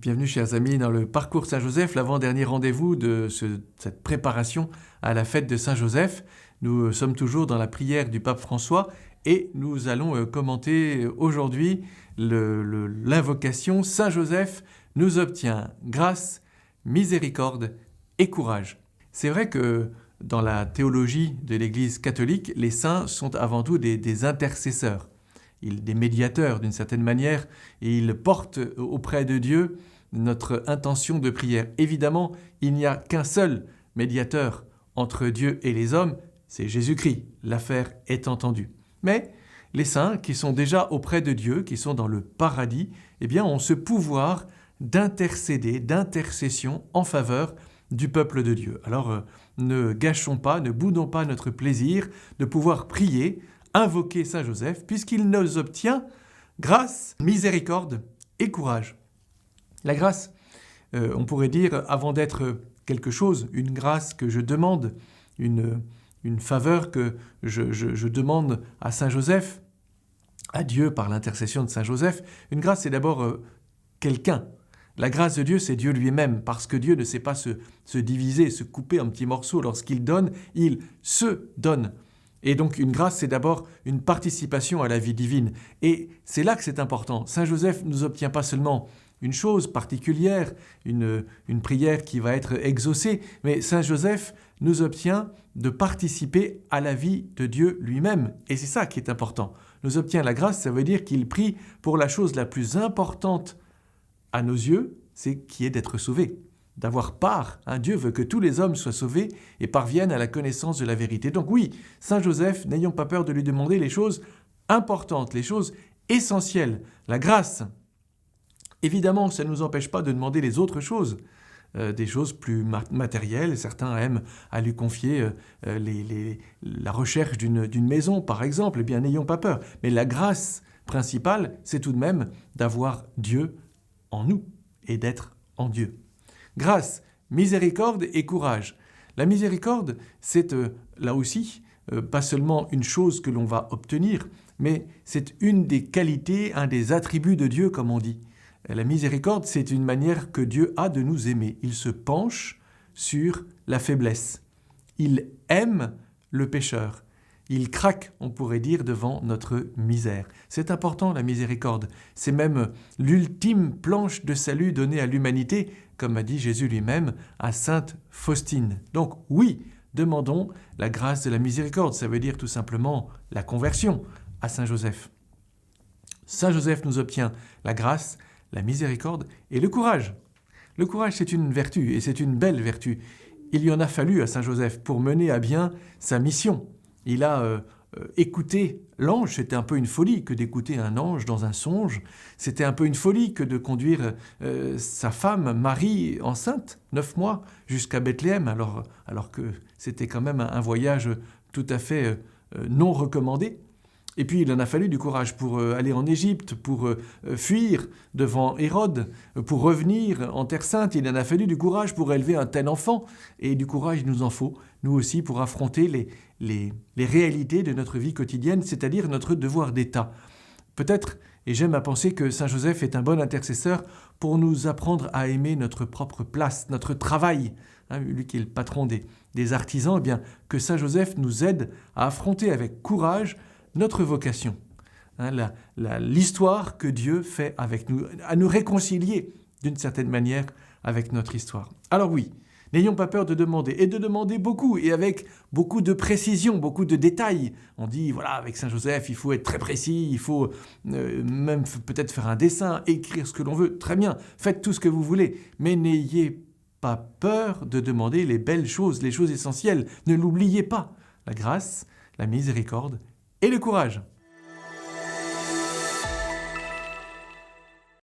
Bienvenue chers amis dans le parcours Saint-Joseph, l'avant-dernier rendez-vous de cette préparation à la fête de Saint-Joseph. Nous sommes toujours dans la prière du pape François et nous allons commenter aujourd'hui l'invocation Saint-Joseph nous obtient grâce, miséricorde et courage. C'est vrai que dans la théologie de l'Église catholique, les saints sont avant tout des intercesseurs. Des médiateurs d'une certaine manière, et ils portent auprès de Dieu notre intention de prière. Évidemment, il n'y a qu'un seul médiateur entre Dieu et les hommes, c'est Jésus-Christ. L'affaire est entendue. Mais les saints qui sont déjà auprès de Dieu, qui sont dans le paradis, eh bien, ont ce pouvoir d'intercéder, d'intercession en faveur du peuple de Dieu. Alors, ne gâchons pas, ne boudons pas notre plaisir de pouvoir prier, invoquer Saint Joseph, puisqu'il nous obtient grâce, miséricorde et courage. La grâce, on pourrait dire, avant d'être quelque chose, une grâce que je demande, une faveur que je demande à Saint Joseph, à Dieu par l'intercession de Saint Joseph, une grâce c'est d'abord quelqu'un. La grâce de Dieu, c'est Dieu lui-même, parce que Dieu ne sait pas se diviser, se couper en petits morceaux. Lorsqu'il donne, il se donne. Et donc une grâce, c'est d'abord une participation à la vie divine. Et c'est là que c'est important. Saint Joseph ne nous obtient pas seulement une chose particulière, une prière qui va être exaucée, mais Saint Joseph nous obtient de participer à la vie de Dieu lui-même. Et c'est ça qui est important. Nous obtient la grâce, ça veut dire qu'il prie pour la chose la plus importante à nos yeux, c'est qui est d'être sauvé, d'avoir part. Dieu veut que tous les hommes soient sauvés et parviennent à la connaissance de la vérité. Donc oui, Saint Joseph, n'ayons pas peur de lui demander les choses importantes, les choses essentielles, la grâce. Évidemment, ça ne nous empêche pas de demander les autres choses, des choses plus matérielles. Certains aiment à lui confier la recherche d'une maison, par exemple. Eh bien, n'ayons pas peur. Mais la grâce principale, c'est tout de même d'avoir Dieu en nous et d'être en Dieu. Grâce, miséricorde et courage. La miséricorde, c'est là aussi pas seulement une chose que l'on va obtenir, mais c'est une des qualités, un des attributs de Dieu, comme on dit. La miséricorde, c'est une manière que Dieu a de nous aimer. Il se penche sur la faiblesse. Il aime le pécheur. Il craque, on pourrait dire, devant notre misère. C'est important, la miséricorde. C'est même l'ultime planche de salut donnée à l'humanité, comme a dit Jésus lui-même à sainte Faustine. Donc oui, demandons la grâce de la miséricorde. Ça veut dire tout simplement la conversion à Saint Joseph. Saint Joseph nous obtient la grâce, la miséricorde et le courage. Le courage, c'est une vertu, et c'est une belle vertu. Il y en a fallu à Saint Joseph pour mener à bien sa mission. Il a écouté l'ange, c'était un peu une folie que d'écouter un ange dans un songe. C'était un peu une folie que de conduire sa femme, Marie, enceinte, 9 mois, jusqu'à Bethléem, alors que c'était quand même un voyage tout à fait non recommandé. Et puis il en a fallu du courage pour aller en Égypte, pour fuir devant Hérode, pour revenir en Terre Sainte. Il en a fallu du courage pour élever un tel enfant. Et du courage, il nous en faut, nous aussi, pour affronter les réalités de notre vie quotidienne, c'est-à-dire notre devoir d'État. Peut-être, et j'aime à penser que Saint Joseph est un bon intercesseur pour nous apprendre à aimer notre propre place, notre travail. Lui qui est le patron des artisans, eh bien, que Saint Joseph nous aide à affronter avec courage notre vocation, l'histoire que Dieu fait avec nous, à nous réconcilier d'une certaine manière avec notre histoire. Alors oui, n'ayons pas peur de demander, et de demander beaucoup, et avec beaucoup de précision, beaucoup de détails. On dit, voilà, avec Saint Joseph, il faut être très précis, il faut même peut-être faire un dessin, écrire ce que l'on veut, très bien, faites tout ce que vous voulez, mais n'ayez pas peur de demander les belles choses, les choses essentielles. Ne l'oubliez pas, la grâce, la miséricorde et le courage.